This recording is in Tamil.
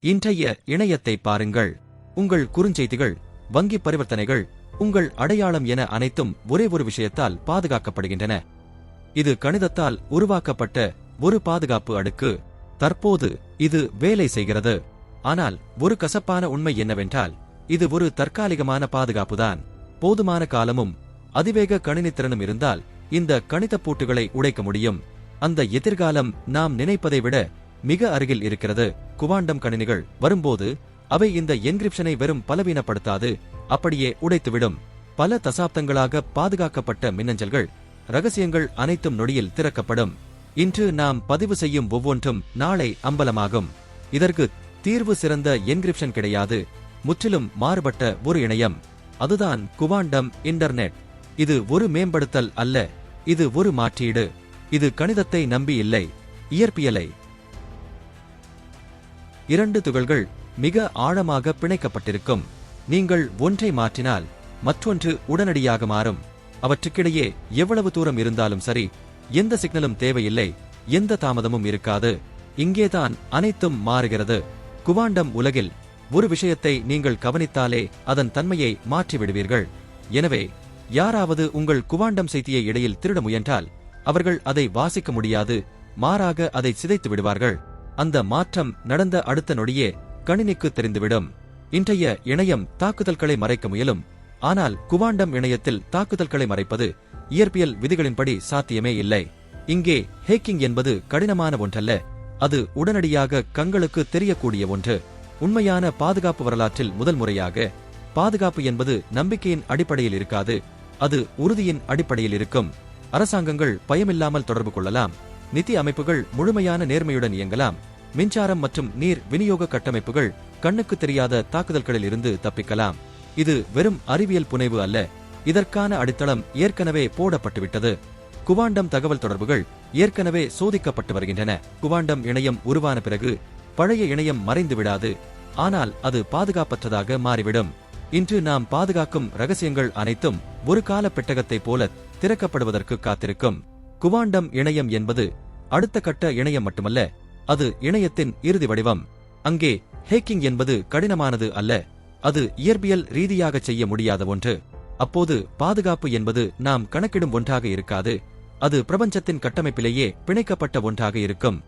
இன்றைய இணையத்தை பாருங்கள். உங்கள் குறுஞ்செய்திகள், வங்கி பரிவர்த்தனைகள், உங்கள் அடையாளம் என அனைத்தும் ஒரே ஒரு விஷயத்தால் பாதுகாக்கப்படுகின்றன. இது கணிதத்தால் உருவாக்கப்பட்ட ஒரு பாதுகாப்பு அடுக்கு. தற்போது இது வேலை செய்கிறது. ஆனால் ஒரு கசப்பான உண்மை என்னவென்றால், இது ஒரு தற்காலிகமான பாதுகாப்புதான். போதுமான காலமும் அதிவேக கணினித்திறனும் இருந்தால் இந்த கணிதப் பூட்டுகளை உடைக்க முடியும். அந்த எதிர்காலம் நாம் நினைப்பதை விட மிக அருகில் இருக்கிறது. குவாண்டம் கணினிகள் வரும்போது அவை இந்த என்கிரிப்ஷனை வெறும் பலவீனப்படுத்தாது, அப்படியே உடைத்துவிடும். பல தசாப்தங்களாக பாதுகாக்கப்பட்ட மின்னஞ்சல்கள், ரகசியங்கள் அனைத்தும் நொடியில் திறக்கப்படும். இன்று நாம் பதிவு செய்யும் ஒவ்வொன்றும் நாளை அம்பலமாகும். இதற்கு தீர்வு சிறந்த என்கிரிப்ஷன் கிடையாது, முற்றிலும் மாறுபட்ட ஒரு இணையம். அதுதான் குவாண்டம் இன்டர்நெட். இது ஒரு மேம்படுத்தல் அல்ல, இது ஒரு மாற்றீடு. இது கணிதத்தை நம்பி இல்லை, இயற்பியலை. இரண்டு துகள்கள் மிக ஆழமாக பிணைக்கப்பட்டிருக்கும். நீங்கள் ஒன்றை மாற்றினால் மற்றொன்று உடனடியாக மாறும். அவற்றுக்கிடையே எவ்வளவு தூரம் இருந்தாலும் சரி, எந்த சிக்னலும் தேவையில்லை, எந்த தாமதமும் இருக்காது. இங்கேதான் அனைத்தும் மாறுகிறது. குவாண்டம் உலகில் ஒரு விஷயத்தை நீங்கள் கவனித்தாலே அதன் தன்மையை மாற்றிவிடுவீர்கள். எனவே யாராவது உங்கள் குவாண்டம் செய்தியை இடையில் திருட முயன்றால் அவர்கள் அதை வாசிக்க முடியாது, மாறாக அதை சிதைத்து விடுவார்கள். அந்த மாற்றம் நடந்த அடுத்த நொடியே கணினிக்கு தெரிந்துவிடும். இன்றைய இணையம் தாக்குதல்களை மறைக்க முயலும். ஆனால் குவாண்டம் இணையத்தில் தாக்குதல்களை மறைப்பது இயற்பியல் விதிகளின்படி சாத்தியமே இல்லை. இங்கே ஹேக்கிங் என்பது கடினமான ஒன்றல்ல, அது உடனடியாக கண்களுக்கு தெரியக்கூடிய ஒன்று. உண்மையான பாதுகாப்பு வரலாற்றில் முதல் முறையாக பாதுகாப்பு என்பது நம்பிக்கையின் அடிப்படையில் இருக்காது, அது உறுதியின் அடிப்படையில் இருக்கும். அரசாங்கங்கள் பயமில்லாமல் தொடர்பு கொள்ளலாம், நிதி அமைப்புகள் முழுமையான நேர்மையுடன் இயங்கலாம், மின்சாரம் மற்றும் நீர் விநியோக கட்டமைப்புகள் கண்ணுக்கு தெரியாத தாக்குதல்களில் இருந்து தப்பிக்கலாம். இது வெறும் அறிவியல் புனைவு அல்ல, இதற்கான அடித்தளம் ஏற்கனவே போடப்பட்டுவிட்டது. குவாண்டம் தகவல் தொடர்புகள் ஏற்கனவே சோதிக்கப்பட்டு வருகின்றன. குவாண்டம் இணையம் உருவான பிறகு பழைய இணையம் மறைந்து விடாது, ஆனால் அது பாதுகாப்பற்றதாக மாறிவிடும். இன்று நாம் பாதுகாக்கும் ரகசியங்கள் அனைத்தும் ஒரு கால பெட்டகத்தைப் போல திறக்கப்படுவதற்கு காத்திருக்கும். குவாண்டம் இணையம் என்பது அடுத்த கட்ட இணையம் மட்டுமல்ல, அது இணையத்தின் இறுதி வடிவம். அங்கே ஹேக்கிங் என்பது கடினமானது அல்ல, அது இயற்பியல் ரீதியாக செய்ய முடியாத ஒன்று. அப்போது பாதுகாப்பு என்பது நாம் கணக்கிடும் ஒன்றாக இருக்காது, அது பிரபஞ்சத்தின் கட்டமைப்பிலேயே பிணைக்கப்பட்ட ஒன்றாக இருக்கும்.